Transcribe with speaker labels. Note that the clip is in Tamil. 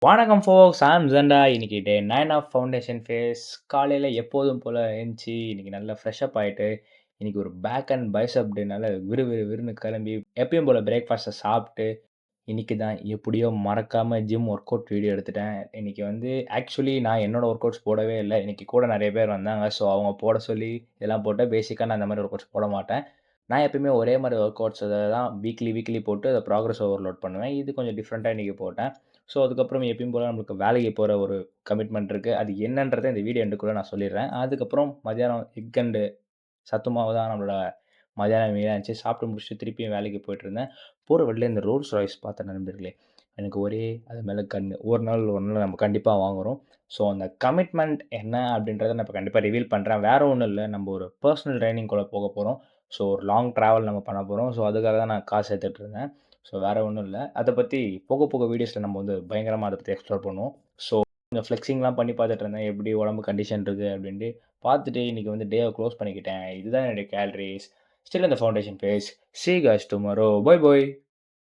Speaker 1: வணக்கம் ஃபோக்ஸ். ஐ அம் ஜெண்டா. இன்னைக்கு டே 9 ஆஃப் ஃபவுண்டேஷன் ஃபேஸ். காலையில எப்போதும் போல எந்திச்சு, இன்னைக்கு நல்லா ஃப்ரெஷ் அப் ஆயிட்டு, இன்னைக்கு ஒரு பேக் அண்ட் பைசெப் டேனால விறுவிறுன்னு கிளம்பி, எப்பயும் போல பிரேக்ஃபாஸ்ட்ட சாப்பிட்டு, இன்னைக்கு தான் எப்படியோ மறக்காம ஜிம் ஒர்க் அவுட் வீடியோ எடுத்துட்டேன். இன்னைக்கு வந்து ஆக்சுவலி நான் என்னோட ஒர்க் அவுட்ஸ் போடவே இல்ல. இன்னைக்கு கூட நெறைய பேர் வந்தாங்க. ஸோ அவங்க போட சொல்லி இதெல்லாம் போட்டேன். பேசிக்கா நான் இந்த மாரி ஒர்க் அவுட்ஸ் போட மாட்டேன். நான் எப்பயுமே ஒரே மாரி ஒர்க் அவுட்ஸ் தான் வீக்லி போட்டு அத ப்ராக்ரஸ் ஓவர்லோட் பண்ணுவேன். இது கொஞ்சம் டிஃபரெண்ட்டா இன்னைக்கு போட்டேன். ஸோ, அதுக்கப்புறம் எப்பயும் போல நம்மளுக்கு வேலைக்கு போற ஒரு கமிட்மெண்ட் இருக்கு. அது என்னன்றத இந்த வீடியோ எண்டுக்குள்ள நான் சொல்லிர்றேன். அதுக்கப்புறம் மதியானம் எக் அண்டு சத்து மாவு தான் நம்மளோட மதியானம் மீலா இருந்துச்சு. சாப்பிட்டு முடிச்சுட்டு திருப்பியும் வேலைக்கு போயிட்டுருந்தேன். போற வழியில இந்த ரோல்ஸ் ராய்ஸ் பார்த்தேன் நண்பர்களே. எனக்கு ஒரே அது மேல கண்ணு. ஒரு நாள் நம்ம கண்டிப்பா வாங்குறோம். ஸோ, அந்த கமிட்மெண்ட் என்ன அப்படின்றத நான் இப்ப கண்டிப்பா ரிவீல் பண்றேன். வேற ஒண்ணும் இல்ல. நம்ம ஒரு பெர்சனல் ட்ரெய்னிங்குள்ள போகப்போறோம். ஸோ, ஒரு லாங் டிராவல் நம்ம பண்ண போறோம். ஸோ, அதுக்காக தான் நான் காசு சேர்த்துட்டு இருந்தேன். ஸோ, வேற ஒண்ணும் இல்ல. அத பத்தி போக வீடியோஸ்ல நம்ம வந்து பயங்கரமா அத பத்தி எக்ஸ்ப்ளோர் பண்ணுவோம். ஸோ, கொஞ்சம் ஃப்ளெக்ஸிங்லாம் பண்ணி பார்த்துட்டு இருந்தேன். எப்படி உடம்பு கண்டிஷன் இருக்கு அப்படின்ட்டு. பார்த்துட்டு இன்னைக்கு வந்து டேவ க்ளோஸ் பண்ணிக்கிட்டேன். இதுதான் என்னுடைய கேலரீஸ். ஸ்டில் இந்த foundation base. See you guys tomorrow. Bye bye.